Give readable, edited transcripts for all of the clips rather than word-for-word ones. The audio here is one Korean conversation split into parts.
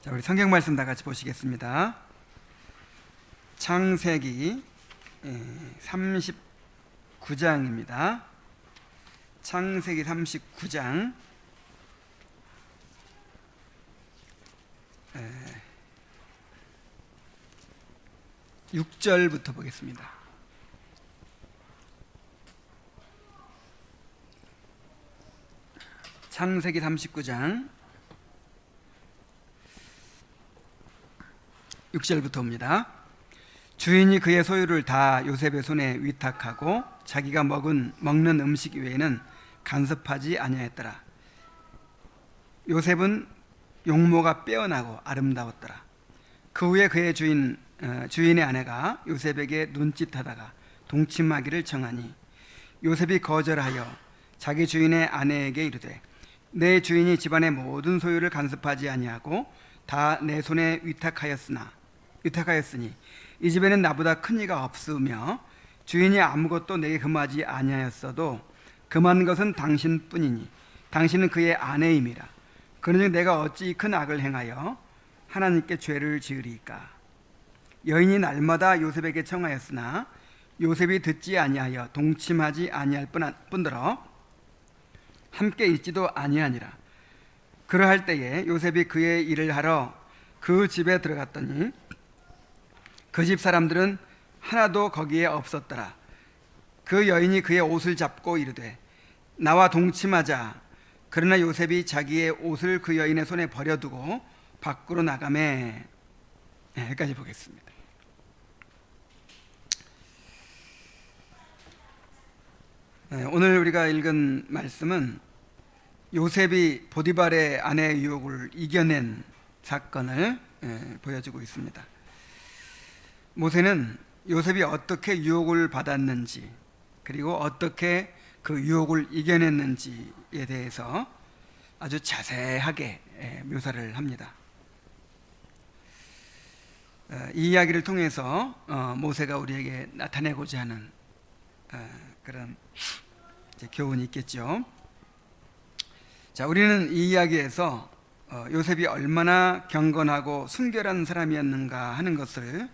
자, 우리 성경 말씀 다 같이 보시겠습니다. 창세기 39장입니다. 창세기 39장 6절부터 보겠습니다. 창세기 39장 6절부터 옵니다. 주인이 그의 소유를 다 요셉의 손에 위탁하고 자기가 먹는 음식 외에는 간섭하지 아니하였더라. 요셉은 용모가 빼어나고 아름다웠더라. 그 후에 그의 주인의 아내가 요셉에게 눈짓하다가 동침하기를 청하니 요셉이 거절하여 자기 주인의 아내에게 이르되 내 주인이 집안의 모든 소유를 간섭하지 아니하고 다 내 손에 위탁하였으니 이 집에는 나보다 큰 이가 없으며 주인이 아무것도 내게 금하지 아니하였어도 금한 것은 당신뿐이니 당신은 그의 아내임이라. 그러니 내가 어찌 큰 악을 행하여 하나님께 죄를 지으리이까. 여인이 날마다 요셉에게 청하였으나 요셉이 듣지 아니하여 동침하지 아니할 뿐더러 함께 있지도 아니하니라. 그러할 때에 요셉이 그의 일을 하러 그 집에 들어갔더니 그 집 사람들은 하나도 거기에 없었더라. 그 여인이 그의 옷을 잡고 이르되 나와 동침하자. 그러나 요셉이 자기의 옷을 그 여인의 손에 버려두고 밖으로 나가매. 여기까지 보겠습니다. 오늘 우리가 읽은 말씀은 요셉이 보디발의 아내의 유혹을 이겨낸 사건을 보여주고 있습니다. 모세는 요셉이 어떻게 유혹을 받았는지 그리고 어떻게 그 유혹을 이겨냈는지에 대해서 아주 자세하게 묘사를 합니다. 이 이야기를 통해서 모세가 우리에게 나타내고자 하는 그런 교훈이 있겠죠. 자, 우리는 이 이야기에서 요셉이 얼마나 경건하고 순결한 사람이었는가 하는 것을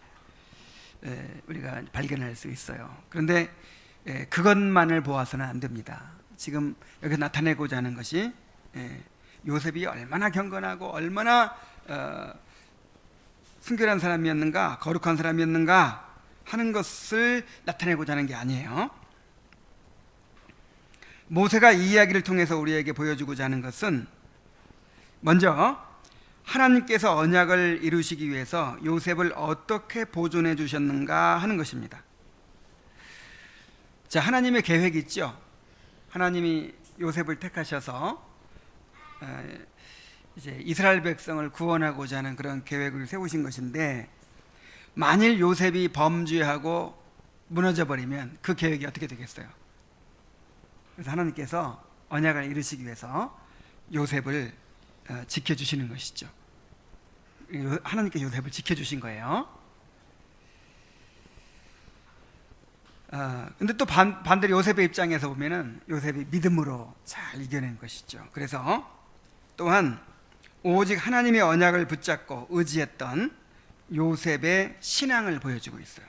우리가 발견할 수 있어요. 그런데 그것만을 보아서는 안 됩니다. 지금 여기 나타내고자 하는 것이 요셉이 얼마나 경건하고 얼마나 순결한 사람이었는가, 거룩한 사람이었는가 하는 것을 나타내고자 하는 게 아니에요. 모세가 이 이야기를 통해서 우리에게 보여주고자 하는 것은 먼저 하나님께서 언약을 이루시기 위해서 요셉을 어떻게 보존해 주셨는가 하는 것입니다. 자, 하나님의 계획이 있죠. 하나님이 요셉을 택하셔서 이제 이스라엘 백성을 구원하고자 하는 그런 계획을 세우신 것인데, 만일 요셉이 범죄하고 무너져 버리면 그 계획이 어떻게 되겠어요? 그래서 하나님께서 언약을 이루시기 위해서 요셉을 지켜주시는 것이죠. 하나님께 요셉을 지켜주신 거예요. 근데 또 반대로 요셉의 입장에서 보면은 요셉이 믿음으로 잘 이겨낸 것이죠. 그래서 또한 오직 하나님의 언약을 붙잡고 의지했던 요셉의 신앙을 보여주고 있어요.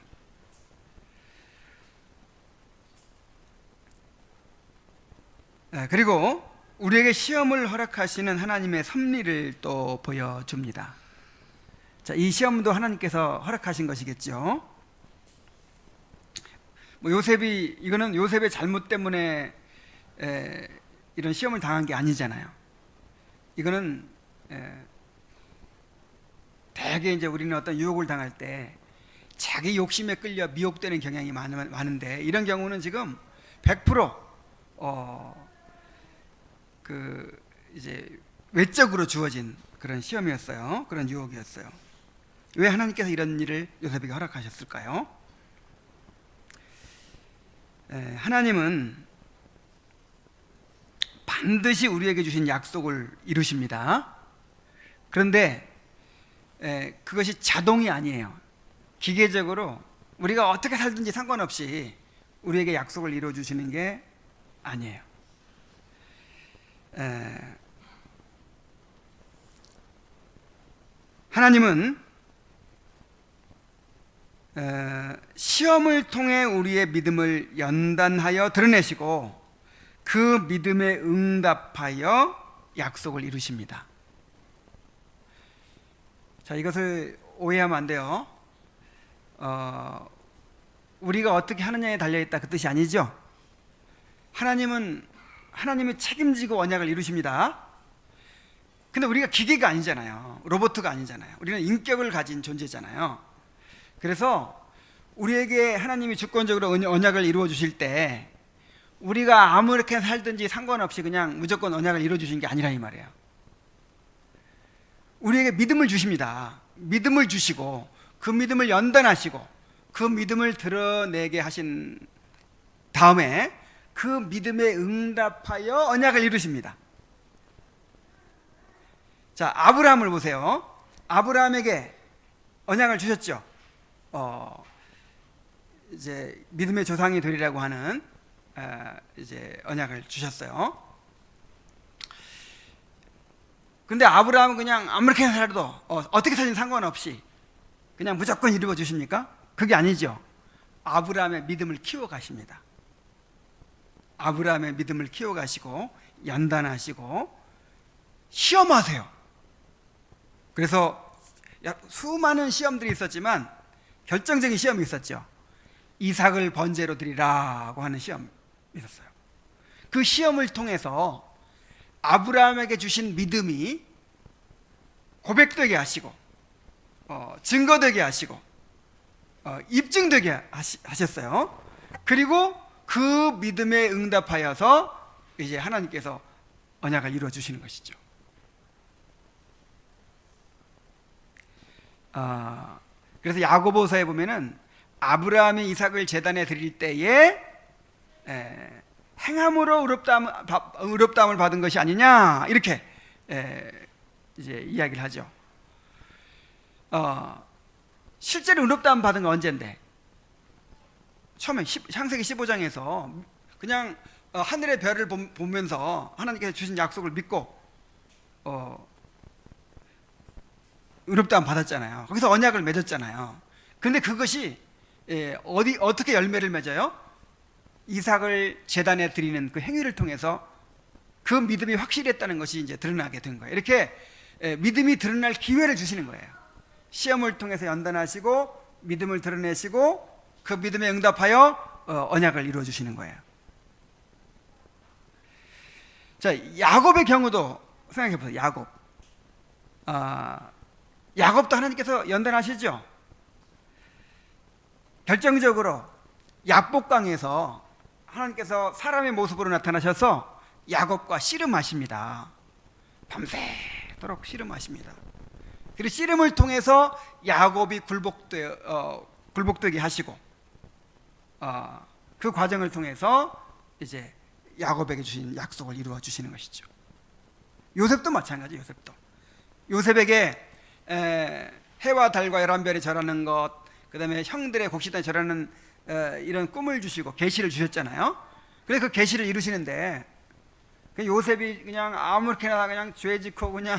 그리고 우리에게 시험을 허락하시는 하나님의 섭리를 또 보여줍니다. 자, 이 시험도 하나님께서 허락하신 것이겠죠. 이거는 요셉의 잘못 때문에 이런 시험을 당한 게 아니잖아요. 이거는 대개 이제 우리는 어떤 유혹을 당할 때 자기 욕심에 끌려 미혹되는 경향이 많은데, 이런 경우는 지금 100% 이제 외적으로 주어진 그런 시험이었어요. 그런 유혹이었어요. 왜 하나님께서 이런 일을 요셉에게 허락하셨을까요? 하나님은 반드시 우리에게 주신 약속을 이루십니다. 그런데 그것이 자동이 아니에요. 기계적으로 우리가 어떻게 살든지 상관없이 우리에게 약속을 이루어 주시는 게 아니에요. 하나님은 시험을 통해 우리의 믿음을 연단하여 드러내시고 그 믿음에 응답하여 약속을 이루십니다. 자, 이것을 오해하면 안 돼요. 우리가 어떻게 하느냐에 달려있다 그 뜻이 아니죠. 하나님이 책임지고 언약을 이루십니다. 근데 우리가 기계가 아니잖아요. 로봇가 아니잖아요. 우리는 인격을 가진 존재잖아요. 그래서 우리에게 하나님이 주권적으로 언약을 이루어 주실 때 우리가 아무렇게 살든지 상관없이 그냥 무조건 언약을 이루어 주신 게 아니라 이 말이에요. 우리에게 믿음을 주십니다. 믿음을 주시고 그 믿음을 연단하시고 그 믿음을 드러내게 하신 다음에 그 믿음에 응답하여 언약을 이루십니다. 자, 아브라함을 보세요. 아브라함에게 언약을 주셨죠. 이제 믿음의 조상이 되리라고 하는 이제 언약을 주셨어요. 근데 아브라함은 그냥 아무렇게 살아도 어떻게 살든 상관없이 그냥 무조건 이루어 주십니까? 그게 아니죠. 아브라함의 믿음을 키워 가십니다. 아브라함의 믿음을 키워 가시고 연단하시고 시험하세요. 그래서 수많은 시험들이 있었지만 결정적인 시험이 있었죠. 이삭을 번제로 드리라고 하는 시험이 있었어요. 그 시험을 통해서 아브라함에게 주신 믿음이 고백되게 하시고 증거되게 하시고 입증되게 하셨어요. 그리고 그 믿음에 응답하여서 이제 하나님께서 언약을 이루어 주시는 것이죠. 그래서 야고보서에 보면은 아브라함이 이삭을 제단에 드릴 때에 행함으로 의롭다함을 받은 것이 아니냐 이렇게 이제 이야기를 하죠. 실제로 의롭다함 받은 건 언젠데? 처음에 창세기 15장에서 그냥 하늘의 별을 보면서 하나님께서 주신 약속을 믿고 의롭다함 받았잖아요. 거기서 언약을 맺었잖아요. 근데 그것이 어떻게 열매를 맺어요? 이삭을 제단에 드리는 그 행위를 통해서 그 믿음이 확실했다는 것이 이제 드러나게 된 거예요. 이렇게 믿음이 드러날 기회를 주시는 거예요. 시험을 통해서 연단하시고 믿음을 드러내시고 그 믿음에 응답하여 언약을 이루어 주시는 거예요. 자, 야곱의 경우도 생각해 보세요. 야곱도 하나님께서 연단하시죠. 결정적으로 야복강에서 하나님께서 사람의 모습으로 나타나셔서 야곱과 씨름하십니다. 밤새도록 씨름하십니다. 그리고 씨름을 통해서 야곱이 굴복되게 하시고 그 과정을 통해서 이제 야곱에게 주신 약속을 이루어 주시는 것이죠. 요셉도 마찬가지. 요셉에게 해와 달과 11별이 절하는 것, 그 다음에 형들의 곡식단이 절하는 이런 꿈을 주시고 계시를 주셨잖아요. 그래서 그 계시를 이루시는데 요셉이 그냥 아무렇게나 그냥 죄 짓고 그냥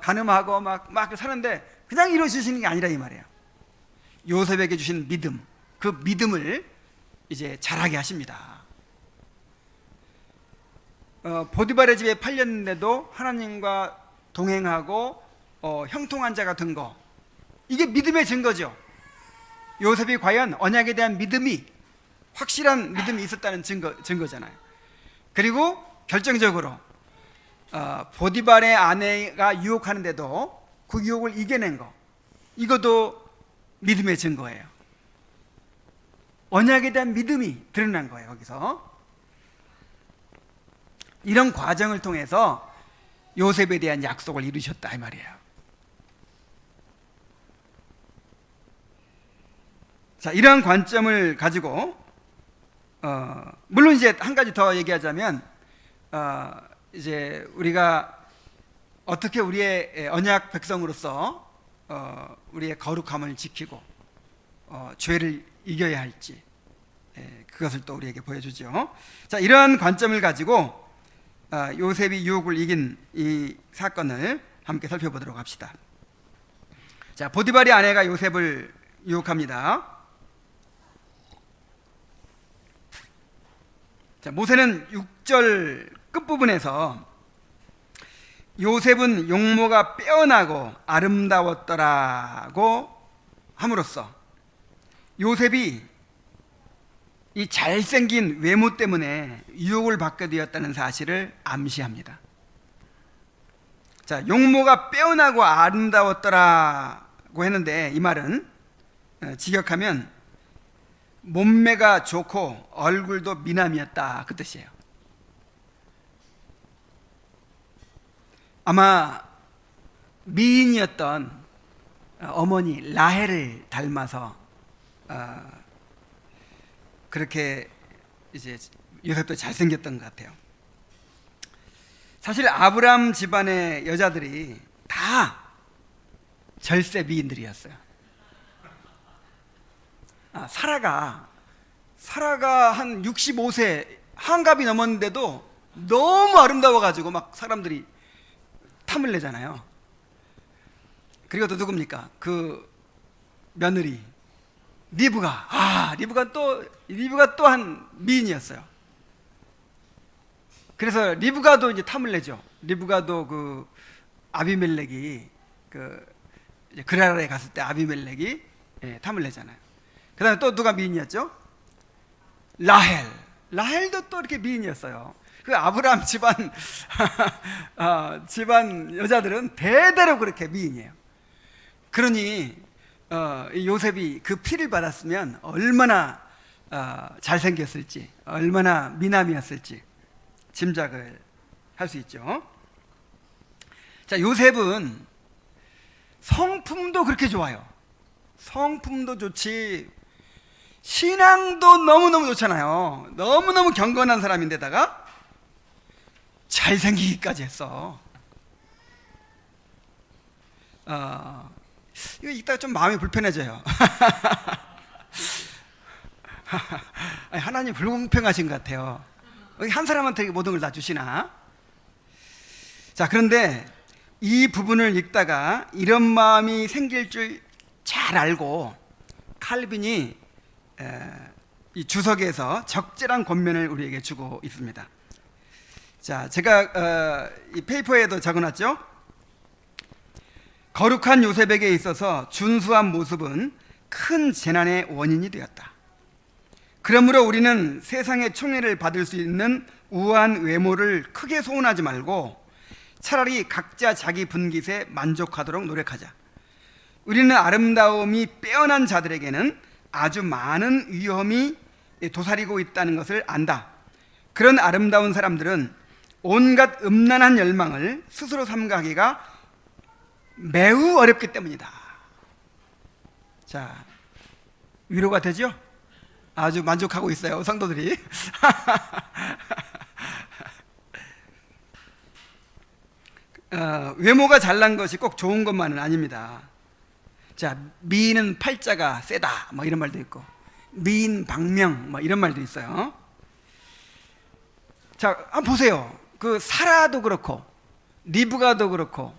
간음하고 막 사는데 그냥 이루어 주시는 게 아니라 이 말이에요. 요셉에게 주신 믿음, 그 믿음을 이제 자라게 하십니다. 보디발의 집에 팔렸는데도 하나님과 동행하고 형통한 자가 된 거, 이게 믿음의 증거죠. 요셉이 과연 언약에 대한 믿음이, 확실한 믿음이 있었다는 증거잖아요. 그리고 결정적으로 보디발의 아내가 유혹하는데도 그 유혹을 이겨낸 거, 이것도 믿음의 증거예요. 언약에 대한 믿음이 드러난 거예요. 여기서 이런 과정을 통해서 요셉에 대한 약속을 이루셨다 이 말이에요. 자, 이러한 관점을 가지고 물론 이제 한 가지 더 얘기하자면 이제 우리가 어떻게 우리의 언약 백성으로서 우리의 거룩함을 지키고 죄를 이겨야 할지 그것을 또 우리에게 보여주죠. 자, 이러한 관점을 가지고 요셉이 유혹을 이긴 이 사건을 함께 살펴보도록 합시다. 자, 보디발의 아내가 요셉을 유혹합니다. 자, 모세는 6절 끝부분에서 요셉은 용모가 빼어나고 아름다웠더라고 함으로써 요셉이 이 잘생긴 외모 때문에 유혹을 받게 되었다는 사실을 암시합니다. 자, 용모가 빼어나고 아름다웠더라고 했는데 이 말은 직역하면 몸매가 좋고 얼굴도 미남이었다, 그 뜻이에요. 아마 미인이었던 어머니 라헬을 닮아서 그렇게 이제 요셉도 잘생겼던 것 같아요. 사실 아브라함 집안의 여자들이 다 절세 미인들이었어요. 사라가 한 65세 한갑이 넘었는데도 너무 아름다워가지고 막 사람들이 탐을 내잖아요. 그리고 또 누굽니까? 그 며느리 리브가 또한 미인이었어요. 그래서 리브가도 이제 탐을 내죠. 리브가도 그 아비멜렉이 그라라에 갔을 때 아비멜렉이 탐을 내잖아요. 그 다음에 또 누가 미인이었죠? 라헬도 또 이렇게 미인이었어요. 그 아브라함 집안 집안 여자들은 대대로 그렇게 미인이에요. 그러니 요셉이 그 피를 받았으면 얼마나 잘생겼을지, 얼마나 미남이었을지 짐작을 할 수 있죠. 자, 요셉은 성품도 그렇게 좋아요. 성품도 좋지, 신앙도 너무너무 좋잖아요. 너무너무 경건한 사람인데다가 잘생기기까지 했어. 이거 읽다가 좀 마음이 불편해져요. 하나님 불공평하신 것 같아요. 한 사람한테 모든 걸 다 주시나? 자, 그런데 이 부분을 읽다가 이런 마음이 생길 줄 잘 알고 칼빈이 이 주석에서 적절한 권면을 우리에게 주고 있습니다. 자, 제가 이 페이퍼에도 적어놨죠. 거룩한 요셉에게 있어서 준수한 모습은 큰 재난의 원인이 되었다. 그러므로 우리는 세상의 총애를 받을 수 있는 우아한 외모를 크게 소원하지 말고 차라리 각자 자기 분깃에 만족하도록 노력하자. 우리는 아름다움이 빼어난 자들에게는 아주 많은 위험이 도사리고 있다는 것을 안다. 그런 아름다운 사람들은 온갖 음란한 열망을 스스로 삼가하기가 매우 어렵기 때문이다. 자, 위로가 되죠? 아주 만족하고 있어요, 성도들이. 외모가 잘난 것이 꼭 좋은 것만은 아닙니다. 자, 미인은 팔자가 세다, 뭐 이런 말도 있고, 미인 방명, 뭐 이런 말도 있어요. 자, 한번 보세요. 그 사라도 그렇고, 리브가도 그렇고,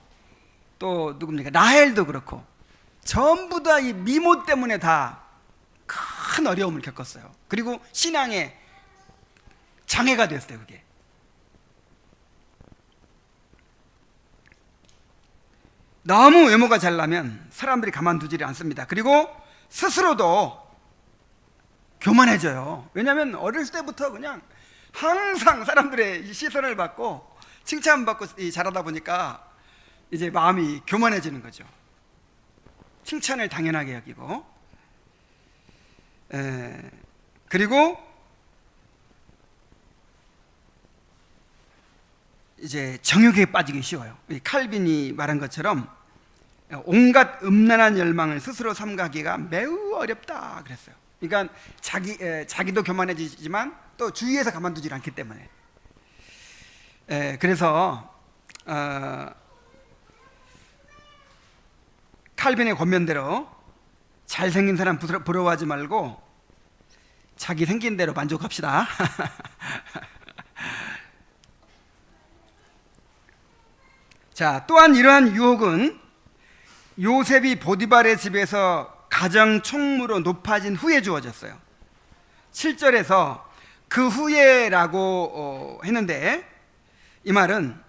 또 누굽니까? 라헬도 그렇고, 전부 다 이 미모 때문에 다 큰 어려움을 겪었어요. 그리고 신앙에 장애가 됐어요, 그게. 너무 외모가 잘나면 사람들이 가만두지를 않습니다. 그리고 스스로도 교만해져요. 왜냐하면 어릴 때부터 그냥 항상 사람들의 시선을 받고 칭찬받고 자라다 보니까 이제 마음이 교만해지는 거죠. 칭찬을 당연하게 여기고, 그리고 이제 정욕에 빠지기 쉬워요. 칼빈이 말한 것처럼 온갖 음란한 열망을 스스로 삼가기가 매우 어렵다 그랬어요. 그러니까 자기도 교만해지지만 또 주위에서 가만두지 않기 때문에. 그래서 칼빈의 권면대로 잘생긴 사람 부러워하지 말고 자기 생긴 대로 만족합시다. 자, 또한 이러한 유혹은 요셉이 보디발의 집에서 가정 총무로 높아진 후에 주어졌어요. 7절에서 그 후에라고 했는데 이 말은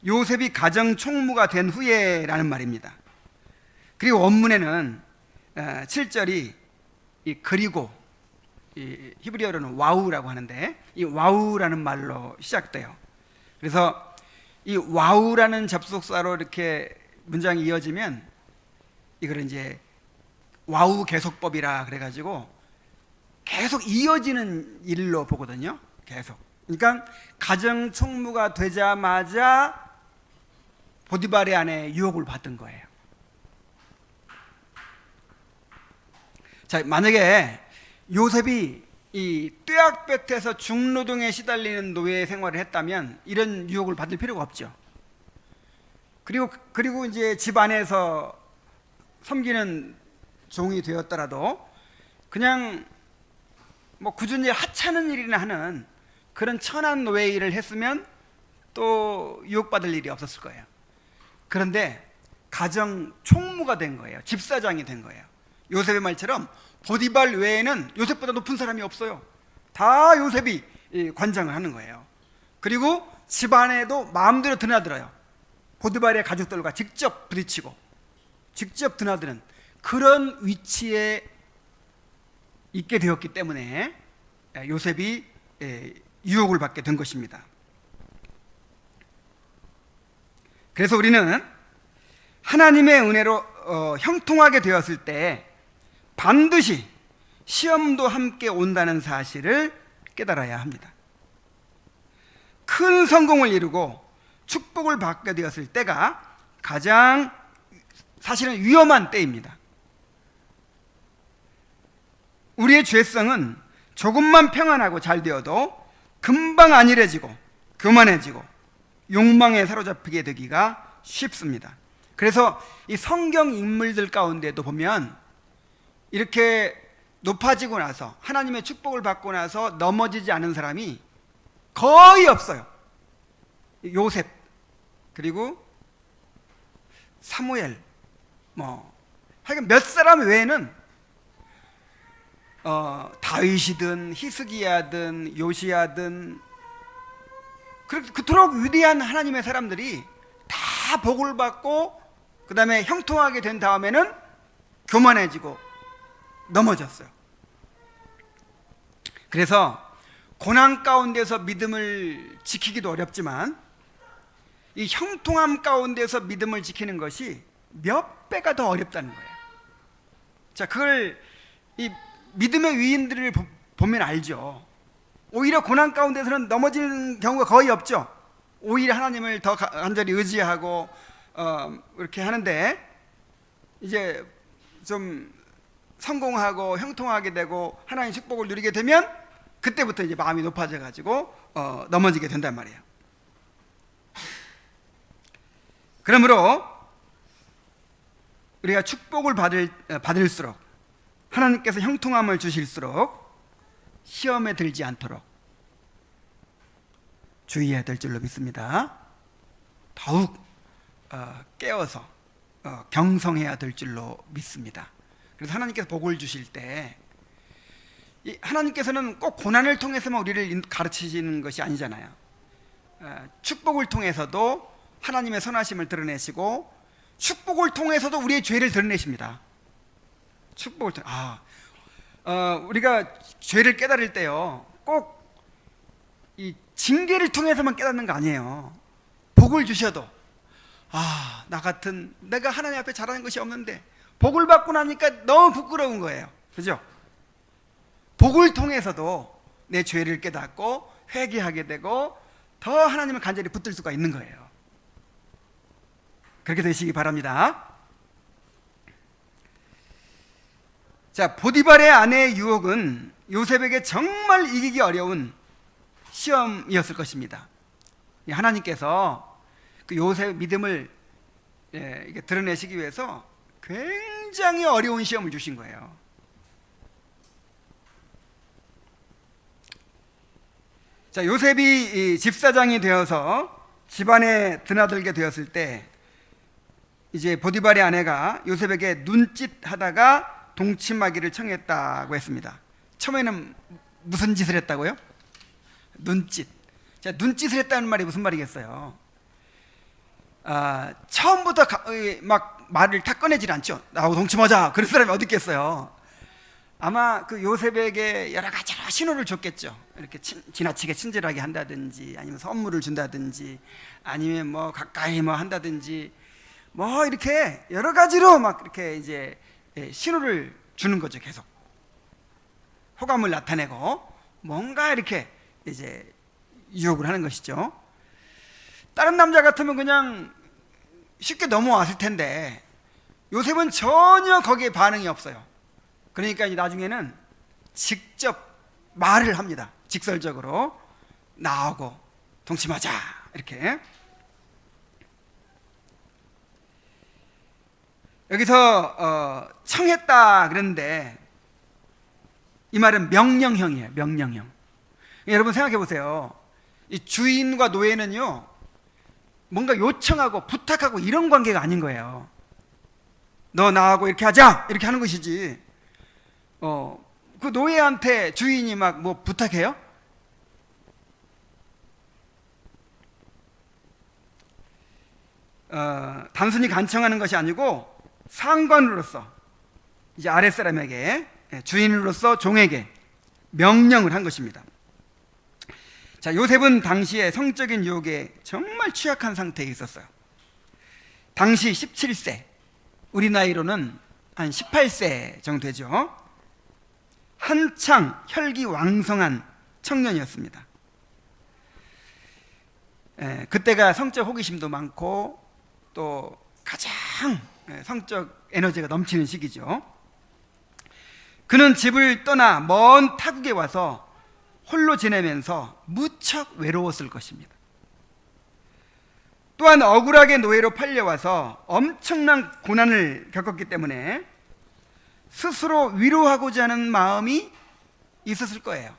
요셉이 가정 총무가 된 후에라는 말입니다. 그리고 원문에는 7절이 그리고 히브리어로는 와우라고 하는데 이 와우라는 말로 시작돼요. 그래서 이 와우라는 접속사로 이렇게 문장이 이어지면 이걸 이제 와우 계속법이라 그래가지고 계속 이어지는 일로 보거든요. 계속. 그러니까 가정 총무가 되자마자 보디발의 아내 유혹을 받은 거예요. 자, 만약에 요셉이 이 뙤약볕에서 중노동에 시달리는 노예 생활을 했다면 이런 유혹을 받을 필요가 없죠. 그리고 이제 집 안에서 섬기는 종이 되었더라도 그냥 뭐 꾸준히 하찮은 일이나 하는 그런 천한 노예 일을 했으면 또 유혹받을 일이 없었을 거예요. 그런데 가정 총무가 된 거예요. 집사장이 된 거예요. 요셉의 말처럼 보디발 외에는 요셉보다 높은 사람이 없어요. 다 요셉이 관장을 하는 거예요. 그리고 집안에도 마음대로 드나들어요. 보디발의 가족들과 직접 부딪히고 직접 드나드는 그런 위치에 있게 되었기 때문에 요셉이 유혹을 받게 된 것입니다. 그래서 우리는 하나님의 은혜로 형통하게 되었을 때 반드시 시험도 함께 온다는 사실을 깨달아야 합니다. 큰 성공을 이루고 축복을 받게 되었을 때가 가장 사실은 위험한 때입니다. 우리의 죄성은 조금만 평안하고 잘 되어도 금방 안일해지고 교만해지고 욕망에 사로잡히게 되기가 쉽습니다. 그래서 이 성경 인물들 가운데도 보면 이렇게 높아지고 나서 하나님의 축복을 받고 나서 넘어지지 않은 사람이 거의 없어요. 요셉 그리고 사무엘 하여간 몇 사람 외에는 다윗이든 히스기야든 요시야든 그토록 위대한 하나님의 사람들이 다 복을 받고 그 다음에 형통하게 된 다음에는 교만해지고 넘어졌어요. 그래서 고난 가운데서 믿음을 지키기도 어렵지만 이 형통함 가운데서 믿음을 지키는 것이 몇 배가 더 어렵다는 거예요. 자, 그걸 이 믿음의 위인들을 보면 알죠. 오히려 고난 가운데서는 넘어지는 경우가 거의 없죠. 오히려 하나님을 더 간절히 의지하고 이렇게 하는데 이제 좀 성공하고 형통하게 되고 하나님의 축복을 누리게 되면 그때부터 이제 마음이 높아져 가지고 넘어지게 된단 말이에요. 그러므로 우리가 축복을 받을수록 하나님께서 형통함을 주실수록 시험에 들지 않도록 주의해야 될 줄로 믿습니다. 더욱 깨어서 경성해야 될 줄로 믿습니다. 그래서 하나님께서 복을 주실 때 하나님께서는 꼭 고난을 통해서만 우리를 가르치시는 것이 아니잖아요. 축복을 통해서도 하나님의 선하심을 드러내시고 축복을 통해서도 우리의 죄를 드러내십니다. 축복을 통해 우리가 죄를 깨달을 때요 꼭 이 징계를 통해서만 깨닫는 거 아니에요. 복을 주셔도 나 같은 내가 하나님 앞에 잘하는 것이 없는데 복을 받고 나니까 너무 부끄러운 거예요. 그죠? 복을 통해서도 내 죄를 깨닫고 회개하게 되고 더 하나님을 간절히 붙들 수가 있는 거예요. 그렇게 되시기 바랍니다. 자, 보디발의 아내의 유혹은 요셉에게 정말 이기기 어려운 시험이었을 것입니다. 하나님께서 그 요셉의 믿음을 드러내시기 위해서 굉장히 어려운 시험을 주신 거예요. 자, 요셉이 집사장이 되어서 집안에 드나들게 되었을 때 이제 보디발의 아내가 요셉에게 눈짓하다가 동침하기를 청했다고 했습니다. 처음에는 무슨 짓을 했다고요? 눈짓. 자, 눈짓을 했다는 말이 무슨 말이겠어요? 처음부터 막 말을 다 꺼내질 않죠. 나하고 동침하자. 그런 사람이 어디 있겠어요? 아마 그 요셉에게 여러 가지로 신호를 줬겠죠. 이렇게 지나치게 친절하게 한다든지, 아니면 선물을 준다든지, 아니면 뭐 가까이 뭐 한다든지, 뭐 이렇게 여러 가지로 막 이렇게 이제 신호를 주는 거죠. 계속 호감을 나타내고 뭔가 이렇게 이제 유혹을 하는 것이죠. 다른 남자 같으면 그냥 쉽게 넘어왔을 텐데 요셉은 전혀 거기에 반응이 없어요. 그러니까 이제 나중에는 직접 말을 합니다. 직설적으로 나하고 동침하자 이렇게. 여기서 청했다 그랬는데 이 말은 명령형이에요. 명령형. 여러분 생각해 보세요. 이 주인과 노예는요 뭔가 요청하고 부탁하고 이런 관계가 아닌 거예요. 너 나하고 이렇게 하자 이렇게 하는 것이지, 그 노예한테 주인이 막 뭐 부탁해요? 단순히 간청하는 것이 아니고 상관으로서 이제 아랫사람에게, 주인으로서 종에게 명령을 한 것입니다. 자, 요셉은 당시에 성적인 유혹에 정말 취약한 상태에 있었어요. 당시 17세, 우리 나이로는 한 18세 정도 되죠. 한창 혈기왕성한 청년이었습니다. 그때가 성적 호기심도 많고 또 가장 성적 에너지가 넘치는 시기죠. 그는 집을 떠나 먼 타국에 와서 홀로 지내면서 무척 외로웠을 것입니다. 또한 억울하게 노예로 팔려와서 엄청난 고난을 겪었기 때문에 스스로 위로하고자 하는 마음이 있었을 거예요.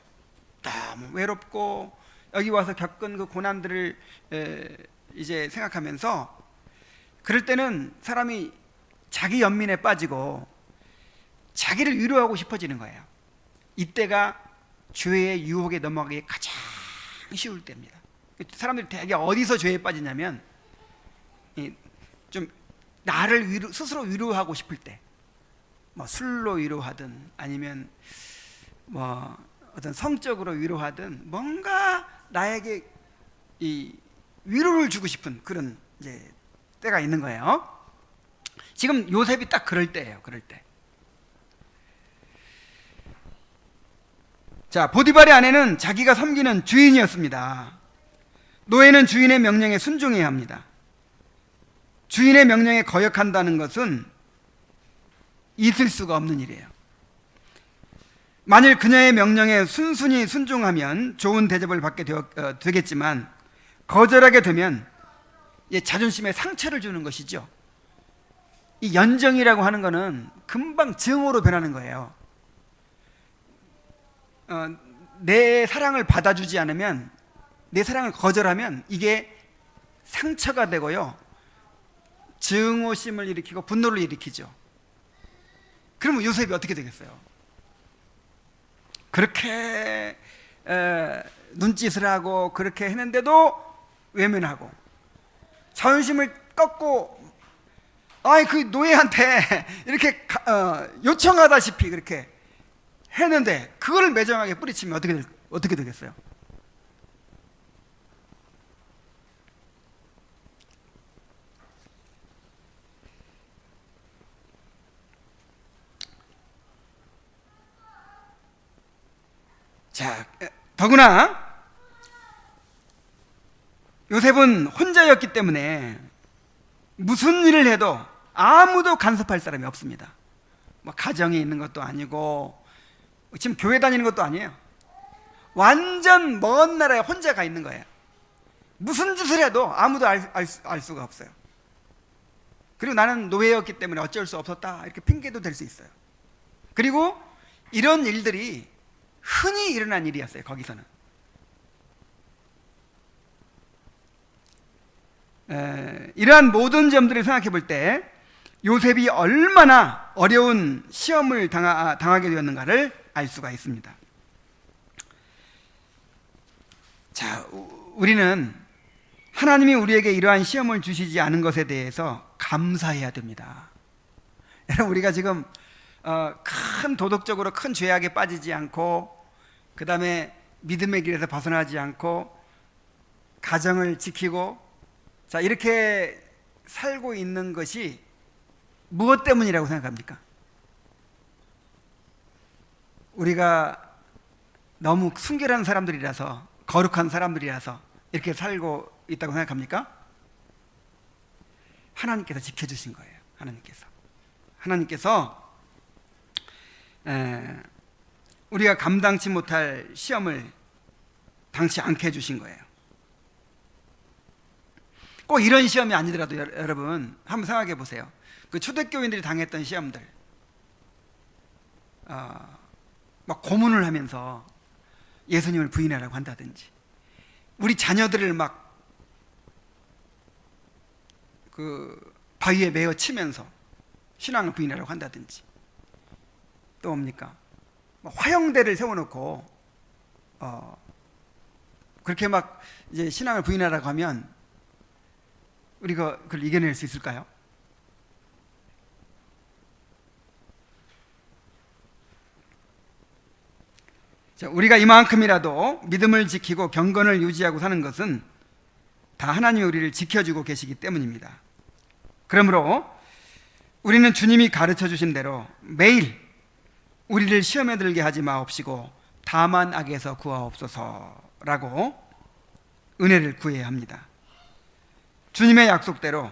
너무 외롭고 여기 와서 겪은 그 고난들을 이제 생각하면서 그럴 때는 사람이 자기 연민에 빠지고 자기를 위로하고 싶어지는 거예요. 이때가 죄의 유혹에 넘어가기 가장 쉬울 때입니다. 사람들이 되게 어디서 죄에 빠지냐면 좀 나를 스스로 위로하고 싶을 때, 뭐 술로 위로하든 아니면 뭐 어떤 성적으로 위로하든 뭔가 나에게 이 위로를 주고 싶은 그런 이제 때가 있는 거예요. 지금 요셉이 딱 그럴 때예요. 그럴 때. 자, 보디발의 아내는 자기가 섬기는 주인이었습니다. 노예는 주인의 명령에 순종해야 합니다. 주인의 명령에 거역한다는 것은 있을 수가 없는 일이에요. 만일 그녀의 명령에 순순히 순종하면 좋은 대접을 받게 되겠지만 거절하게 되면 자존심에 상처를 주는 것이죠. 이 연정이라고 하는 것은 금방 증오로 변하는 거예요. 내 사랑을 받아주지 않으면, 내 사랑을 거절하면 이게 상처가 되고요, 증오심을 일으키고 분노를 일으키죠. 그러면 요셉이 어떻게 되겠어요? 그렇게 눈짓을 하고 그렇게 했는데도 외면하고 자존심을 꺾고 그 노예한테 이렇게 요청하다시피 그렇게 했는데 그걸 매정하게 뿌리치면 어떻게 되겠어요? 자, 더구나 요셉은 혼자였기 때문에 무슨 일을 해도 아무도 간섭할 사람이 없습니다. 뭐 가정에 있는 것도 아니고 지금 교회 다니는 것도 아니에요. 완전 먼 나라에 혼자 가 있는 거예요. 무슨 짓을 해도 아무도 알 수가 없어요. 그리고 나는 노예였기 때문에 어쩔 수 없었다 이렇게 핑계도 댈 수 있어요. 그리고 이런 일들이 흔히 일어난 일이었어요. 거기서는 이러한 모든 점들을 생각해 볼 때 요셉이 얼마나 어려운 시험을 당하게 되었는가를 알 수가 있습니다. 자, 우리는 하나님이 우리에게 이러한 시험을 주시지 않은 것에 대해서 감사해야 됩니다. 여러분, 우리가 지금 큰 도덕적으로 큰 죄악에 빠지지 않고, 그 다음에 믿음의 길에서 벗어나지 않고, 가정을 지키고, 자, 이렇게 살고 있는 것이 무엇 때문이라고 생각합니까? 우리가 너무 순결한 사람들이라서, 거룩한 사람들이라서 이렇게 살고 있다고 생각합니까? 하나님께서 지켜주신 거예요. 하나님께서 우리가 감당치 못할 시험을 당치 않게 해주신 거예요. 꼭 이런 시험이 아니더라도 여러분 한번 생각해 보세요. 그 초대교인들이 당했던 시험들, 막 고문을 하면서 예수님을 부인하라고 한다든지, 우리 자녀들을 막 그 바위에 매어 치면서 신앙을 부인하라고 한다든지, 또 뭡니까? 화형대를 세워놓고 그렇게 막 이제 신앙을 부인하라고 하면 우리가 그걸 이겨낼 수 있을까요? 자, 우리가 이만큼이라도 믿음을 지키고 경건을 유지하고 사는 것은 다 하나님이 우리를 지켜주고 계시기 때문입니다. 그러므로 우리는 주님이 가르쳐 주신 대로 매일 우리를 시험에 들게 하지 마옵시고 다만 악에서 구하옵소서라고 은혜를 구해야 합니다. 주님의 약속대로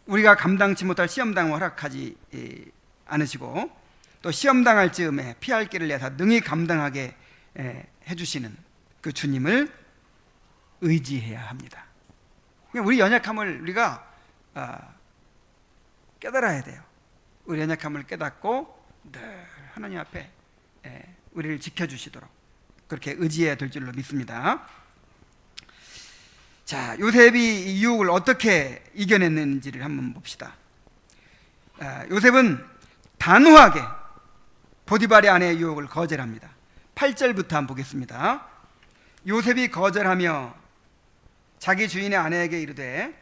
우리가 감당치 못할 시험당을 허락하지 않으시고, 또 시험당할 즈음에 피할 길을 내사 능히 감당하게 해주시는 그 주님을 의지해야 합니다. 우리 연약함을 우리가 깨달아야 돼요. 우리 연약함을 깨닫고 늘 하나님 앞에 우리를 지켜주시도록 그렇게 의지해야 될 줄로 믿습니다. 자, 요셉이 이 유혹을 어떻게 이겨냈는지를 한번 봅시다. 요셉은 단호하게 보디발의 아내의 유혹을 거절합니다. 8절부터 한번 보겠습니다. 요셉이 거절하며 자기 주인의 아내에게 이르되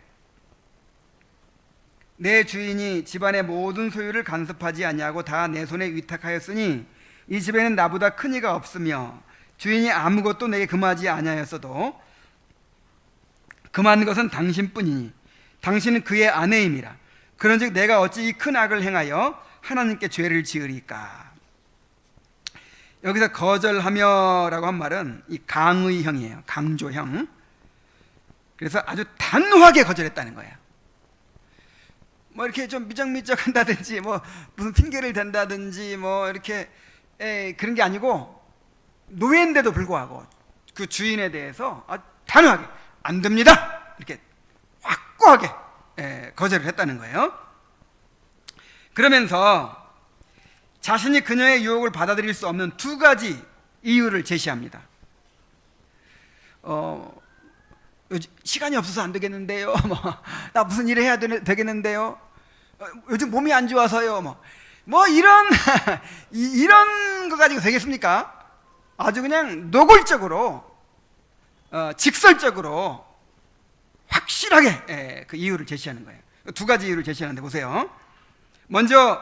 내 주인이 집안의 모든 소유를 간섭하지 아니하고 다 내 손에 위탁하였으니 이 집에는 나보다 큰 이가 없으며 주인이 아무것도 내게 금하지 아니하였어도 금한 것은 당신뿐이니 당신은 그의 아내임이라. 그런즉 내가 어찌 이 큰 악을 행하여 하나님께 죄를 지으리까. 여기서 거절하며라고 한 말은 이 강의형이에요. 강조형. 그래서 아주 단호하게 거절했다는 거예요. 뭐 이렇게 좀 미적미적 한다든지, 뭐 무슨 핑계를 댄다든지, 뭐 이렇게 그런 게 아니고, 노예인데도 불구하고 그 주인에 대해서 단호하게 안 됩니다 이렇게 확고하게 거절을 했다는 거예요. 그러면서 자신이 그녀의 유혹을 받아들일 수 없는 두 가지 이유를 제시합니다. 시간이 없어서 안 되겠는데요. 나 무슨 일을 해야 되겠는데요. 요즘 몸이 안 좋아서요. 뭐 이런 이런 거 가지고 되겠습니까? 아주 그냥 노골적으로 직설적으로 확실하게 그 이유를 제시하는 거예요. 두 가지 이유를 제시하는데 보세요. 먼저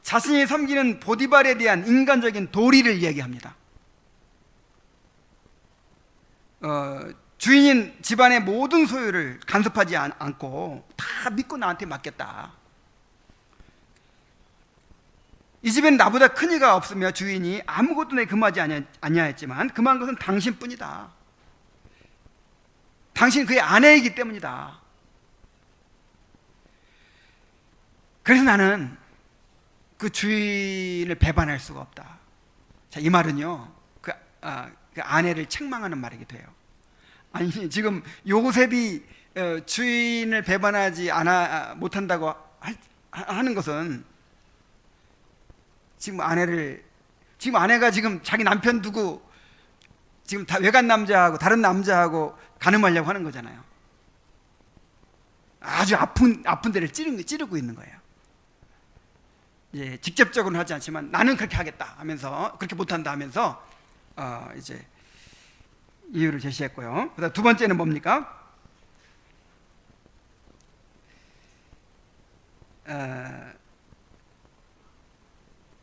자신이 섬기는 보디발에 대한 인간적인 도리를 이야기합니다. 주인인 집안의 모든 소유를 간섭하지 않고 다 믿고 나한테 맡겼다. 이 집엔 나보다 큰 이가 없으며 주인이 아무것도 내게 금하지 아니하였지만 금한 것은 당신뿐이다. 당신 그의 아내이기 때문이다. 그래서 나는 그 주인을 배반할 수가 없다. 자, 이 말은요, 그 아내를 책망하는 말이기도 해요. 아니, 지금 요셉이 주인을 배반하지 못한다고 하는 것은 지금 아내가 지금 자기 남편 두고 지금 다 외간 남자하고 다른 남자하고 가늠하려고 하는 거잖아요. 아주 아픈 데를 찌르고 있는 거예요. 직접적으로는 하지 않지만 나는 그렇게 하겠다 하면서, 그렇게 못한다 하면서 이제 이유를 제시했고요. 그다음 두 번째는 뭡니까?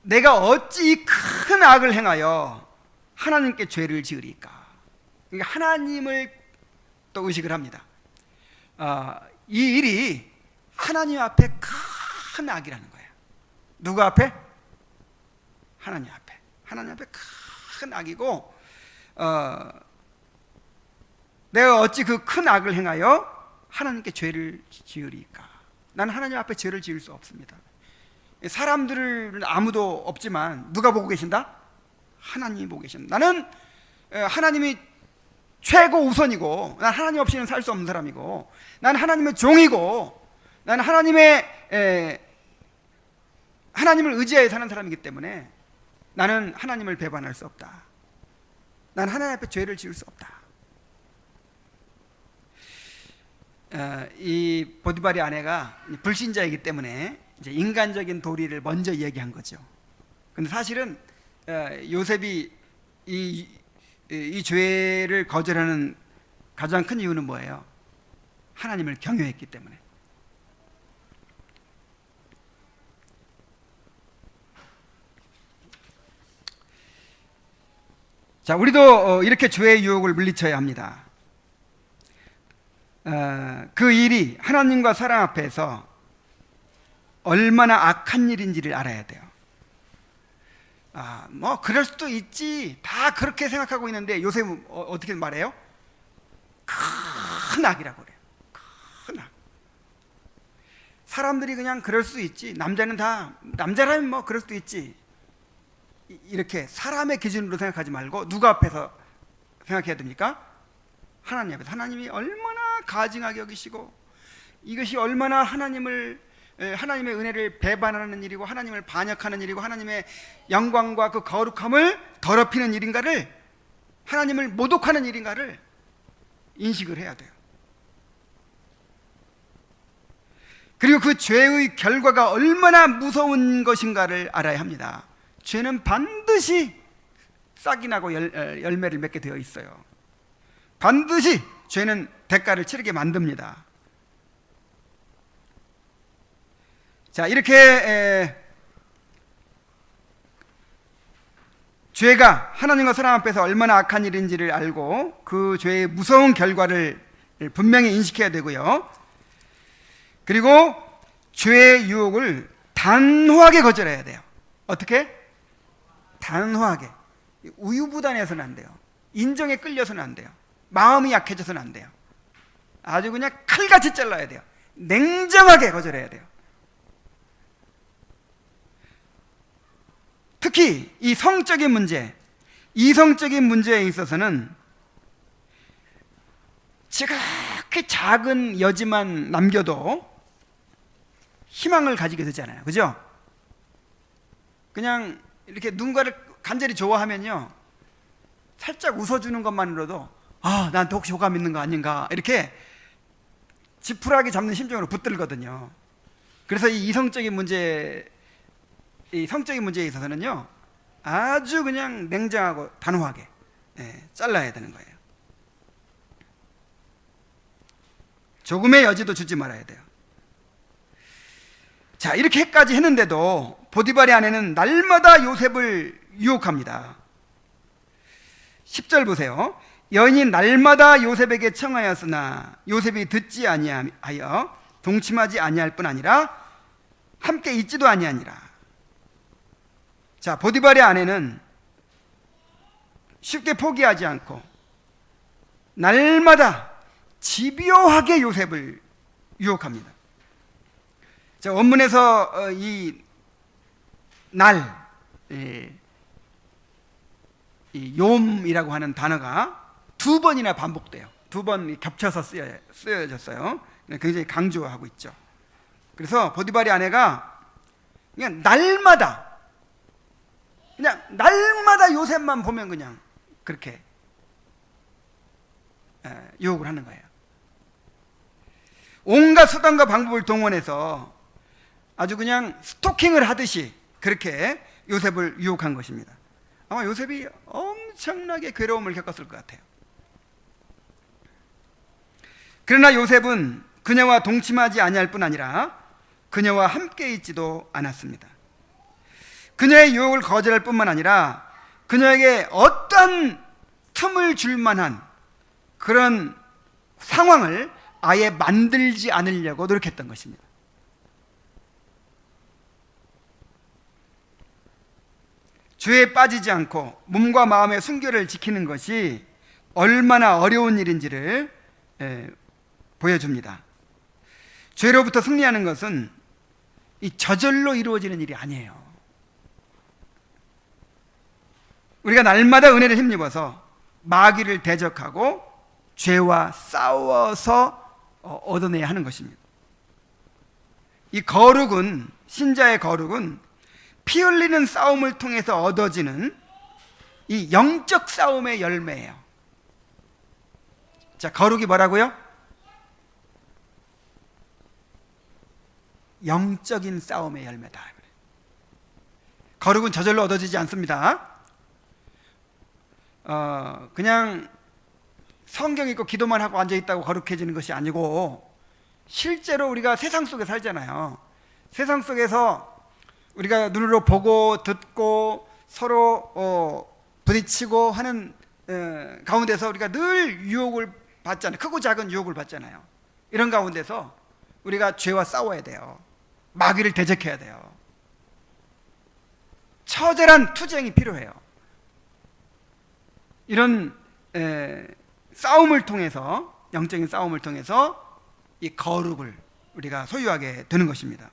내가 어찌 큰 악을 행하여 하나님께 죄를 지으리까? 그러니까 하나님을 또 의식을 합니다. 이 일이 하나님 앞에 큰 악이라는 거예요. 누구 앞에? 하나님 앞에. 하나님 앞에 큰 악이고, 내가 어찌 그 큰 악을 행하여 하나님께 죄를 지으리까? 나는 하나님 앞에 죄를 지을 수 없습니다. 사람들은 아무도 없지만 누가 보고 계신다? 하나님이 보고 계신다. 나는 하나님이 최고 우선이고, 난 하나님 없이는 살 수 없는 사람이고, 난 하나님의 종이고, 난 하나님을 의지하여 사는 사람이기 때문에 나는 하나님을 배반할 수 없다. 난 하나님 앞에 죄를 지을 수 없다. 이 보디발의 아내가 불신자이기 때문에 이제 인간적인 도리를 먼저 얘기한 거죠. 근데 사실은 요셉이 이 죄를 거절하는 가장 큰 이유는 뭐예요? 하나님을 경외했기 때문에. 자, 우리도 이렇게 죄의 유혹을 물리쳐야 합니다. 그 일이 하나님과 사람 앞에서 얼마나 악한 일인지를 알아야 돼요. 뭐 그럴 수도 있지, 다 그렇게 생각하고 있는데 요셉은 어떻게 말해요? 큰 악이라고 그래요. 큰 악. 사람들이 그냥 그럴 수 있지, 남자라면 뭐 그럴 수도 있지, 이렇게 사람의 기준으로 생각하지 말고 누구 앞에서 생각해야 됩니까? 하나님 앞에서. 하나님이 얼마나 가증하게 여기시고, 이것이 얼마나 하나님의 은혜를 배반하는 일이고, 하나님을 반역하는 일이고, 하나님의 영광과 그 거룩함을 더럽히는 일인가를, 하나님을 모독하는 일인가를 인식을 해야 돼요. 그리고 그 죄의 결과가 얼마나 무서운 것인가를 알아야 합니다. 죄는 반드시 싹이 나고 열매를 맺게 되어 있어요. 반드시 죄는 대가를 치르게 만듭니다. 자, 이렇게 죄가 하나님과 사람 앞에서 얼마나 악한 일인지를 알고 그 죄의 무서운 결과를 분명히 인식해야 되고요. 그리고 죄의 유혹을 단호하게 거절해야 돼요. 어떻게? 단호하게. 우유부단해서는 안 돼요. 인정에 끌려서는 안 돼요. 마음이 약해져서는 안 돼요. 아주 그냥 칼같이 잘라야 돼요. 냉정하게 거절해야 돼요. 특히 이 성적인 문제, 이성적인 문제에 있어서는 지극히 작은 여지만 남겨도 희망을 가지게 되잖아요. 그죠? 그냥 이렇게 누군가를 간절히 좋아하면요, 살짝 웃어주는 것만으로도 나한테 혹시 호감 있는 거 아닌가, 이렇게 지푸라기 잡는 심정으로 붙들거든요. 그래서 이 성적인 문제에 있어서는요, 아주 그냥 냉정하고 단호하게 잘라야 되는 거예요. 조금의 여지도 주지 말아야 돼요. 자, 이렇게까지 했는데도 보디발의 아내는 날마다 요셉을 유혹합니다. 10절 보세요. 여인이 날마다 요셉에게 청하였으나 요셉이 듣지 아니하여 동침하지 아니할 뿐 아니라 함께 있지도 아니하니라. 자, 보디발의 아내는 쉽게 포기하지 않고 날마다 집요하게 요셉을 유혹합니다. 자, 원문에서 이 욤이라고 하는 단어가 두 번이나 반복돼요. 두 번 겹쳐서 쓰여졌어요. 굉장히 강조하고 있죠. 그래서 보디발의 아내가 그냥 날마다 요셉만 보면 그냥 그렇게 유혹을 하는 거예요. 온갖 수단과 방법을 동원해서 아주 그냥 스토킹을 하듯이 그렇게 요셉을 유혹한 것입니다. 아마 요셉이 엄청나게 괴로움을 겪었을 것 같아요. 그러나 요셉은 그녀와 동침하지 아니할 뿐 아니라 그녀와 함께 있지도 않았습니다. 그녀의 유혹을 거절할 뿐만 아니라 그녀에게 어떤 틈을 줄 만한 그런 상황을 아예 만들지 않으려고 노력했던 것입니다. 죄에 빠지지 않고 몸과 마음의 순결을 지키는 것이 얼마나 어려운 일인지를 보여줍니다. 죄로부터 승리하는 것은 이 저절로 이루어지는 일이 아니에요. 우리가 날마다 은혜를 힘입어서 마귀를 대적하고 죄와 싸워서 얻어내야 하는 것입니다. 이 거룩은, 신자의 거룩은 피 흘리는 싸움을 통해서 얻어지는 이 영적 싸움의 열매예요. 자, 거룩이 뭐라고요? 영적인 싸움의 열매다. 거룩은 저절로 얻어지지 않습니다. 그냥 성경 읽고 기도만 하고 앉아있다고 거룩해지는 것이 아니고, 실제로 우리가 세상 속에 살잖아요. 세상 속에서 우리가 눈으로 보고 듣고 서로 부딪히고 하는 가운데서 우리가 늘 유혹을 받잖아요. 크고 작은 유혹을 받잖아요. 이런 가운데서 우리가 죄와 싸워야 돼요. 마귀를 대적해야 돼요. 처절한 투쟁이 필요해요. 이런 싸움을 통해서, 영적인 싸움을 통해서 이 거룩을 우리가 소유하게 되는 것입니다.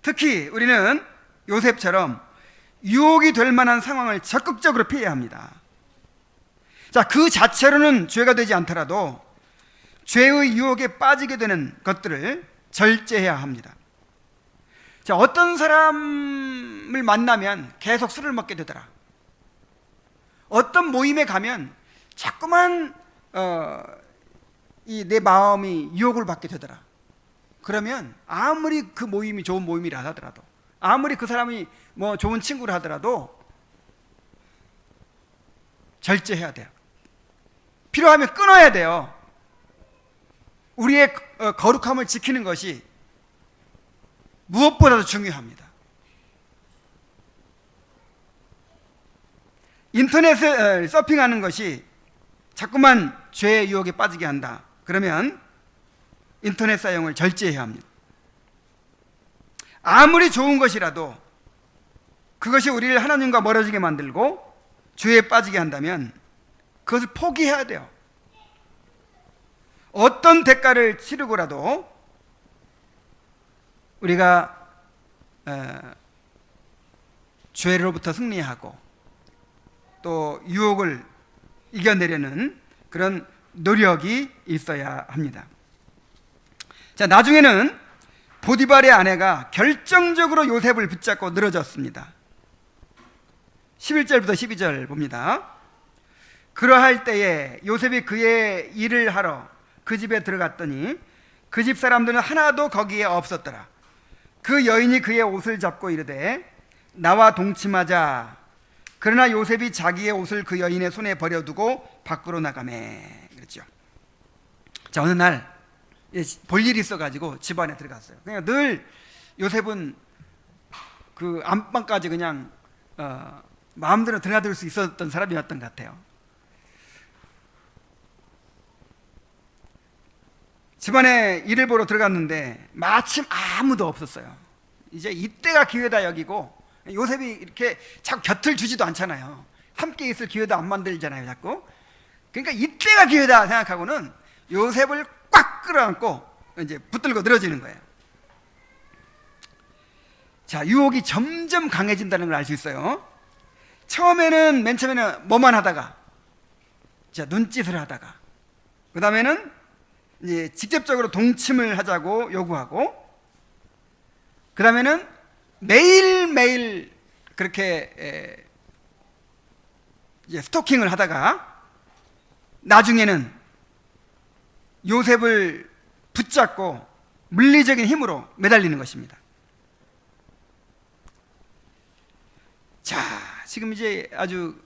특히 우리는 요셉처럼 유혹이 될 만한 상황을 적극적으로 피해야 합니다. 자, 그 자체로는 죄가 되지 않더라도 죄의 유혹에 빠지게 되는 것들을 절제해야 합니다. 자, 어떤 사람을 만나면 계속 술을 먹게 되더라. 어떤 모임에 가면 자꾸만 내 마음이 유혹을 받게 되더라. 그러면 아무리 그 모임이 좋은 모임이라 하더라도, 아무리 그 사람이 뭐 좋은 친구를 하더라도 절제해야 돼요. 필요하면 끊어야 돼요. 우리의 거룩함을 지키는 것이 무엇보다도 중요합니다. 인터넷을 서핑하는 것이 자꾸만 죄의 유혹에 빠지게 한다. 그러면 인터넷 사용을 절제해야 합니다. 아무리 좋은 것이라도 그것이 우리를 하나님과 멀어지게 만들고 죄에 빠지게 한다면 그것을 포기해야 돼요. 어떤 대가를 치르고라도 우리가 죄로부터 승리하고 또 유혹을 이겨내려는 그런 노력이 있어야 합니다. 자, 나중에는 보디발의 아내가 결정적으로 요셉을 붙잡고 늘어졌습니다. 11절부터 12절 봅니다. 그러할 때에 요셉이 그의 일을 하러 그 집에 들어갔더니 그 집 사람들은 하나도 거기에 없었더라. 그 여인이 그의 옷을 잡고 이르되 나와 동침하자. 그러나 요셉이 자기의 옷을 그 여인의 손에 버려두고 밖으로 나가매. 그랬죠. 자, 어느 날 볼 일이 있어가지고 집 안에 들어갔어요. 그냥 늘 요셉은 그 안방까지 그냥 마음대로 드나들 수 있었던 사람이었던 것 같아요. 집안에 일을 보러 들어갔는데 마침 아무도 없었어요. 이제 이때가 기회다 여기고, 요셉이 이렇게 자꾸 곁을 주지도 않잖아요. 함께 있을 기회도 안 만들잖아요, 자꾸. 그러니까 이때가 기회다 생각하고는 요셉을 꽉 끌어안고 이제 붙들고 늘어지는 거예요. 자, 유혹이 점점 강해진다는 걸 알 수 있어요. 맨 처음에는 뭐만 하다가, 자, 눈짓을 하다가, 그 다음에는 이제 직접적으로 동침을 하자고 요구하고, 그 다음에는 매일매일 그렇게 이제 스토킹을 하다가 나중에는 요셉을 붙잡고 물리적인 힘으로 매달리는 것입니다. 자, 지금 이제 아주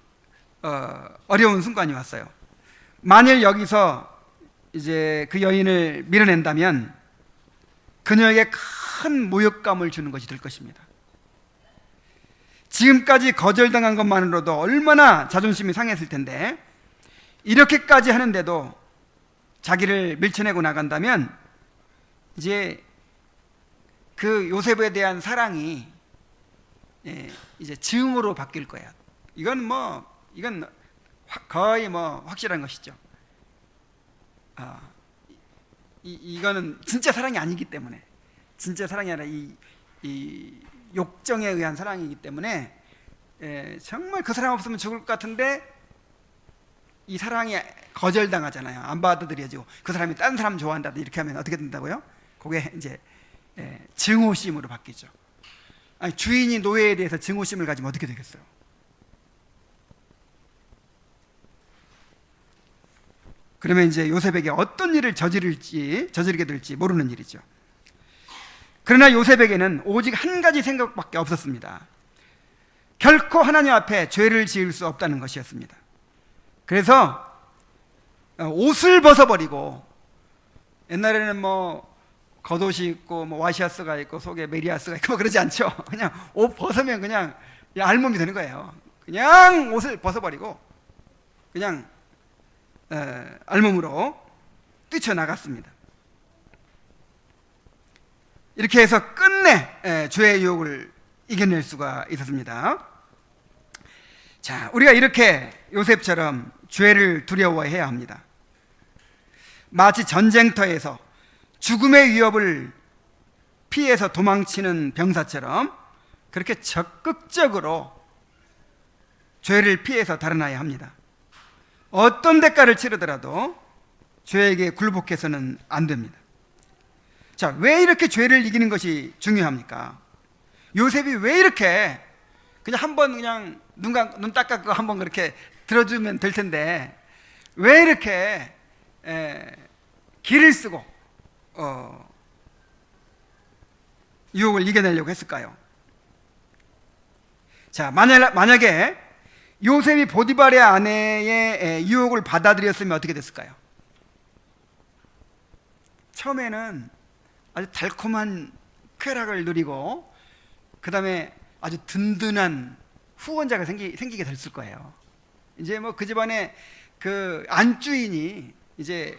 어려운 순간이 왔어요. 만일 여기서 이제 그 여인을 밀어낸다면 그녀에게 큰 모욕감을 주는 것이 될 것입니다. 지금까지 거절당한 것만으로도 얼마나 자존심이 상했을 텐데 이렇게까지 하는데도 자기를 밀쳐내고 나간다면 이제 그 요셉에 대한 사랑이 이제 증오로 바뀔 거예요. 이건 거의 확실한 것이죠. 이거는 진짜 사랑이 아니기 때문에, 진짜 사랑이 아니라 이 욕정에 의한 사랑이기 때문에 정말 그 사람 없으면 죽을 것 같은데 이 사랑이 거절당하잖아요. 안 받아들여지고 그 사람이 다른 사람 좋아한다 이렇게 하면 어떻게 된다고요? 그게 이제 증오심으로 바뀌죠. 아니, 주인이 노예에 대해서 증오심을 가지면 어떻게 되겠어요? 그러면 이제 요셉에게 어떤 일을 저지르게 될지 모르는 일이죠. 그러나 요셉에게는 오직 한 가지 생각밖에 없었습니다. 결코 하나님 앞에 죄를 지을 수 없다는 것이었습니다. 그래서 옷을 벗어버리고, 옛날에는 겉옷이 있고 와시아스가 있고 속에 메리아스가 있고 그러지 않죠. 그냥 옷 벗으면 그냥 알몸이 되는 거예요. 그냥 옷을 벗어버리고 그냥 알몸으로 뛰쳐나갔습니다. 이렇게 해서 끝내 죄의 유혹을 이겨낼 수가 있었습니다. 자, 우리가 이렇게 요셉처럼 죄를 두려워해야 합니다. 마치 전쟁터에서 죽음의 위협을 피해서 도망치는 병사처럼 그렇게 적극적으로 죄를 피해서 달아나야 합니다. 어떤 대가를 치르더라도 죄에게 굴복해서는 안 됩니다. 자, 왜 이렇게 죄를 이기는 것이 중요합니까? 요셉이 왜 이렇게 그냥 한번 그냥 눈 닦아고 한번 그렇게 들어주면 될 텐데 왜 이렇게 기를 쓰고 유혹을 이겨내려고 했을까요? 자, 만약에 요셉이 보디발의 아내의 유혹을 받아들였으면 어떻게 됐을까요? 처음에는 아주 달콤한 쾌락을 누리고 그 다음에 아주 든든한 후원자가 생기게 됐을 거예요. 이제 그 집안에 그 안주인이 이제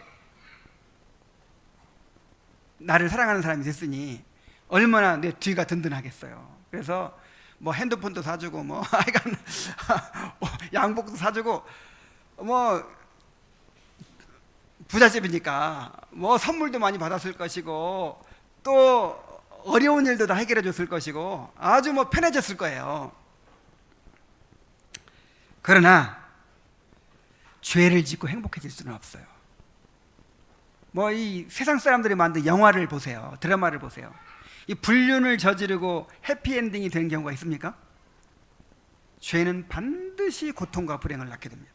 나를 사랑하는 사람이 됐으니 얼마나 내 뒤가 든든하겠어요. 그래서 핸드폰도 사주고 양복도 사주고 부잣집이니까 선물도 많이 받았을 것이고 또 어려운 일도 다 해결해 줬을 것이고 아주 편해졌을 거예요. 그러나 죄를 짓고 행복해질 수는 없어요. 이 세상 사람들이 만든 영화를 보세요. 드라마를 보세요. 이 불륜을 저지르고 해피엔딩이 되는 경우가 있습니까? 죄는 반드시 고통과 불행을 낳게 됩니다.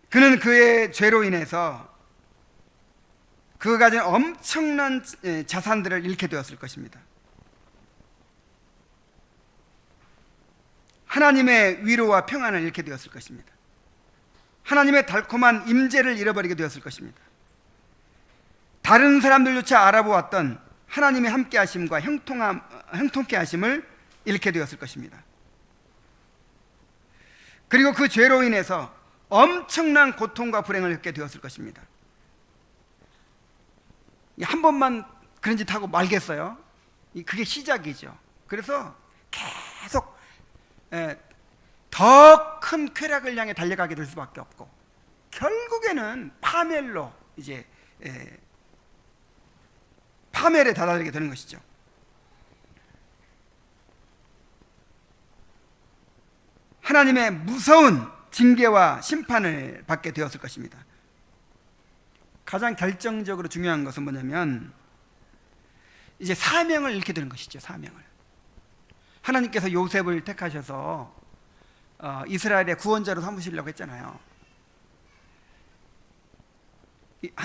그는 그의 죄로 인해서 그가 가진 엄청난 자산들을 잃게 되었을 것입니다. 하나님의 위로와 평안을 잃게 되었을 것입니다. 하나님의 달콤한 임재를 잃어버리게 되었을 것입니다. 다른 사람들조차 알아보았던 하나님의 함께하심과 형통케 하심을 잃게 되었을 것입니다. 그리고 그 죄로 인해서 엄청난 고통과 불행을 겪게 되었을 것입니다. 한 번만 그런 짓 하고 말겠어요? 그게 시작이죠. 그래서 계속 더 큰 쾌락을 향해 달려가게 될 수밖에 없고 결국에는 파멸로 이제 파멸에 다다르게 되는 것이죠. 하나님의 무서운 징계와 심판을 받게 되었을 것입니다. 가장 결정적으로 중요한 것은 뭐냐면 이제 사명을 잃게 되는 것이죠. 사명을. 하나님께서 요셉을 택하셔서 이스라엘의 구원자로 삼으시려고 했잖아요.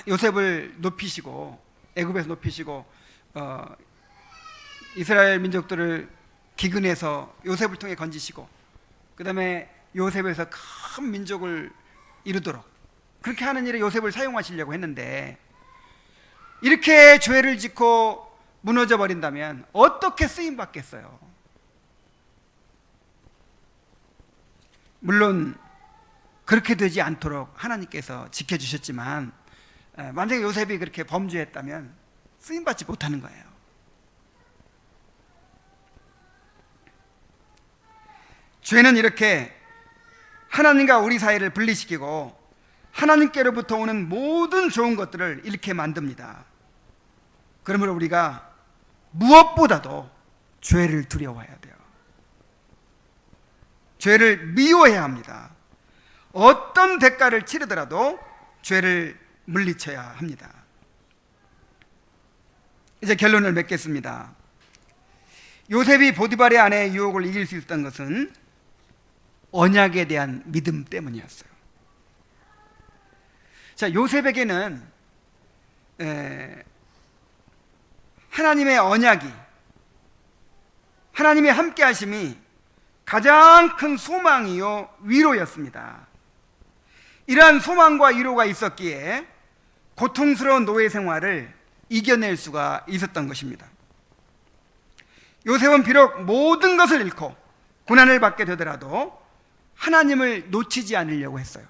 요셉을 높이시고 애굽에서 높이시고 이스라엘 민족들을 기근해서 요셉을 통해 건지시고 그 다음에 요셉에서 큰 민족을 이루도록 그렇게 하는 일에 요셉을 사용하시려고 했는데 이렇게 죄를 짓고 무너져 버린다면 어떻게 쓰임 받겠어요? 물론 그렇게 되지 않도록 하나님께서 지켜주셨지만 만약에 요셉이 그렇게 범죄했다면 쓰임 받지 못하는 거예요. 죄는 이렇게 하나님과 우리 사이를 분리시키고 하나님께로부터 오는 모든 좋은 것들을 잃게 만듭니다. 그러므로 우리가 무엇보다도 죄를 두려워해야 돼요. 죄를 미워해야 합니다. 어떤 대가를 치르더라도 죄를 물리쳐야 합니다. 이제 결론을 맺겠습니다. 요셉이 보디발의 아내의 유혹을 이길 수 있었던 것은 언약에 대한 믿음 때문이었어요. 자, 요셉에게는 하나님의 언약이, 하나님의 함께하심이 가장 큰 소망이요 위로였습니다. 이러한 소망과 위로가 있었기에 고통스러운 노예 생활을 이겨낼 수가 있었던 것입니다. 요셉은 비록 모든 것을 잃고 고난을 받게 되더라도 하나님을 놓치지 않으려고 했어요.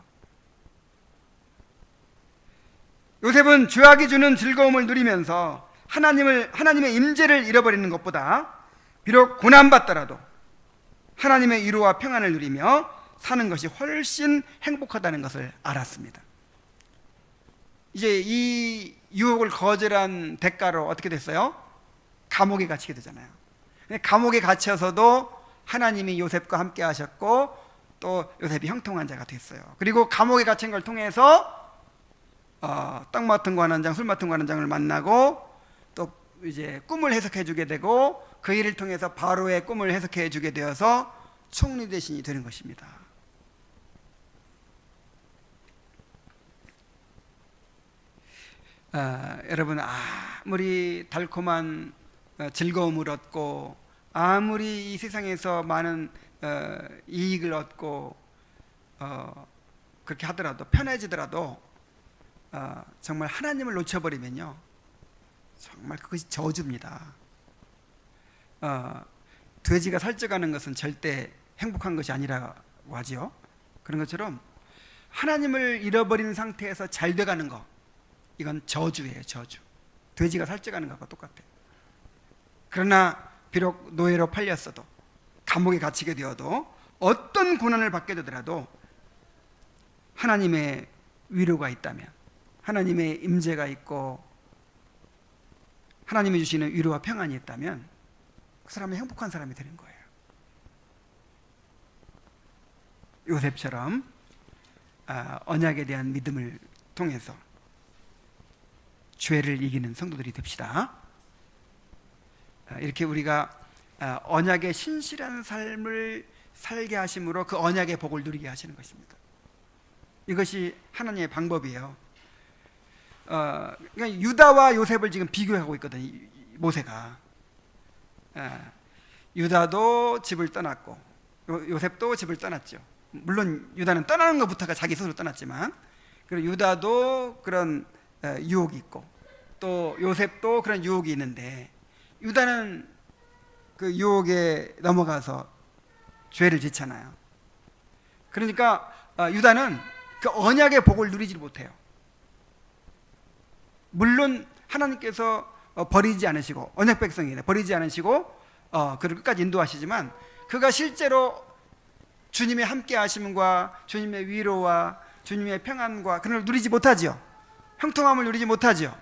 요셉은 죄악이 주는 즐거움을 누리면서 하나님의 임재를 잃어버리는 것보다 비록 고난받더라도 하나님의 위로와 평안을 누리며 사는 것이 훨씬 행복하다는 것을 알았습니다. 이제 이 유혹을 거절한 대가로 어떻게 됐어요? 감옥에 갇히게 되잖아요. 감옥에 갇혀서도 하나님이 요셉과 함께 하셨고 또 요셉이 형통한 자가 됐어요. 그리고 감옥에 갇힌 걸 통해서 떡 맡은 관원장, 술 맡은 관원장을 만나고 또 이제 꿈을 해석해 주게 되고 그 일을 통해서 바로의 꿈을 해석해 주게 되어서 총리 대신이 되는 것입니다. 여러분, 아무리 달콤한 즐거움을 얻고 아무리 이 세상에서 많은 이익을 얻고 그렇게 하더라도 편해지더라도 정말 하나님을 놓쳐버리면요 정말 그것이 저주입니다. 돼지가 살쪄가는 것은 절대 행복한 것이 아니라고 하죠. 그런 것처럼 하나님을 잃어버린 상태에서 잘 돼가는 거, 이건 저주예요. 저주. 돼지가 살쪄가는 것과 똑같아요. 그러나 비록 노예로 팔렸어도 감옥에 갇히게 되어도 어떤 고난을 받게 되더라도 하나님의 위로가 있다면, 하나님의 임재가 있고 하나님이 주시는 위로와 평안이 있다면 그 사람은 행복한 사람이 되는 거예요. 요셉처럼 언약에 대한 믿음을 통해서 죄를 이기는 성도들이 됩시다. 이렇게 우리가 언약의 신실한 삶을 살게 하심으로 그 언약의 복을 누리게 하시는 것입니다. 이것이 하나님의 방법이에요. 그러니까 유다와 요셉을 지금 비교하고 있거든요. 모세가 유다도 집을 떠났고 요셉도 집을 떠났죠. 물론 유다는 떠나는 것부터가 자기 스스로 떠났지만, 그리고 유다도 그런 유혹이 있고 또 요셉도 그런 유혹이 있는데, 유다는 그 유혹에 넘어가서 죄를 짓잖아요. 그러니까 유다는 그 언약의 복을 누리지 못해요. 물론 하나님께서 버리지 않으시고 언약 백성이네 버리지 않으시고 그를 끝까지 인도하시지만 그가 실제로 주님의 함께 하심과 주님의 위로와 주님의 평안과 그런 걸 누리지 못하지요. 형통함을 누리지 못하지요.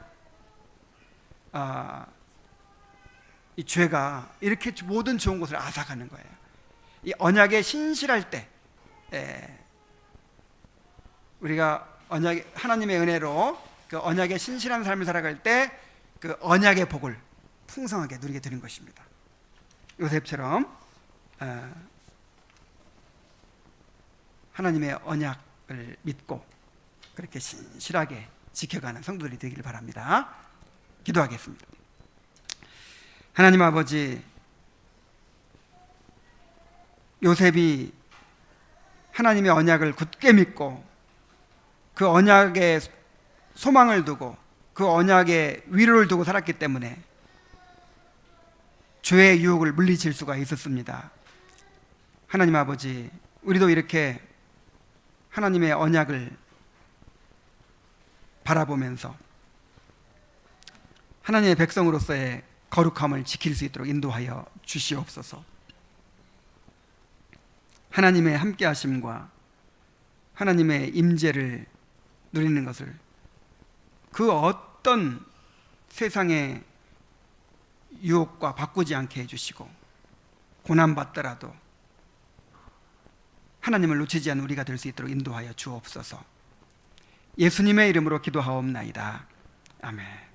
이 죄가 이렇게 모든 좋은 것을 앗아가는 거예요. 이 언약에 신실할 때 우리가 하나님의 은혜로 그 언약에 신실한 삶을 살아갈 때 그 언약의 복을 풍성하게 누리게 되는 것입니다. 요셉처럼 하나님의 언약을 믿고 그렇게 신실하게 지켜가는 성도들이 되기를 바랍니다. 기도하겠습니다. 하나님 아버지, 요셉이 하나님의 언약을 굳게 믿고 그 언약에 소망을 두고 그 언약에 위로를 두고 살았기 때문에 죄의 유혹을 물리칠 수가 있었습니다. 하나님 아버지, 우리도 이렇게 하나님의 언약을 바라보면서 하나님의 백성으로서의 거룩함을 지킬 수 있도록 인도하여 주시옵소서. 하나님의 함께하심과 하나님의 임재를 누리는 것을 그 어떤 세상의 유혹과 바꾸지 않게 해주시고 고난받더라도 하나님을 놓치지 않는 우리가 될 수 있도록 인도하여 주옵소서. 예수님의 이름으로 기도하옵나이다. 아멘.